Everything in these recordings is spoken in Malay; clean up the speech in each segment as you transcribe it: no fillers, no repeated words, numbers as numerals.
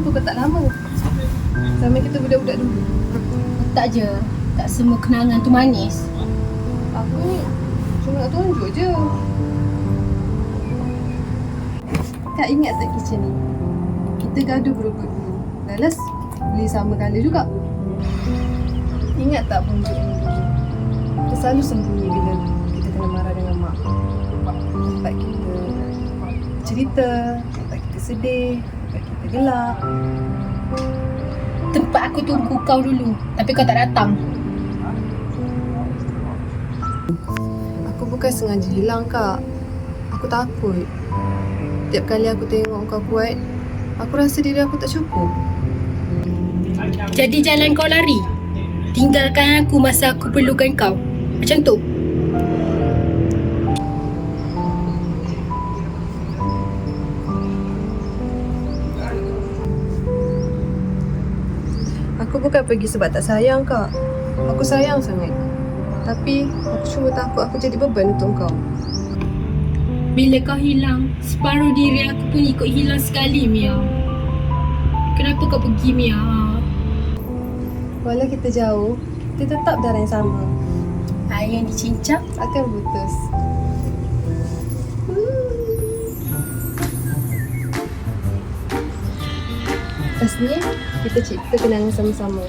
kenapa kau tak lama? Sama kita budak-budak dulu. Tak je, tak semua kenangan tu manis. Aku ni cuma nak tunjuk je. Tak ingat tak kitchen ni? Kita gaduh berukut dulu. Lalas beli sama colour juga. Ingat tak bonjok ni dulu? Kita selalu sembunyi bila kita kena marah dengan mak. Tempat kita cerita, tempat kita sedih, tempat kita gelak. Tempat aku tunggu kau dulu, tapi kau tak datang. Aku bukan sengaja hilang, Kak. Aku takut. Tiap kali aku tengok kau kuat, aku rasa diri aku tak cukup. Jadi jalan kau lari. Tinggalkan aku masa aku perlukan kau. Macam tu. Aku bukan pergi sebab tak sayang, Kak. Aku sayang sangat. Tapi aku cuma takut aku jadi beban untuk kau. Bila kau hilang, separuh diri aku pun ikut hilang sekali, Mia. Kenapa kau pergi, Mia? Walau kita jauh, kita tetap darah yang sama. Air yang dicincang. Akan putus. Pastinya kita cipta kenangan sama-sama.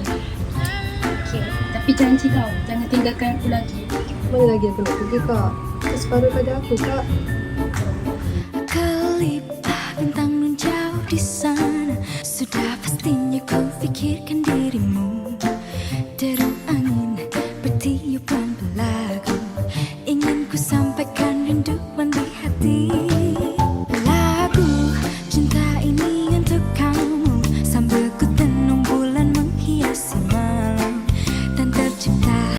Okey, tapi janji kau, jangan tinggalkan aku lagi. Mana lagi aku nak pergi, Kak? Itu separuh pada aku, Kak. Kelipah bintang nun jauh di sana. Sudah pastinya kau fikirkan dirimu. Deru angin bertiupan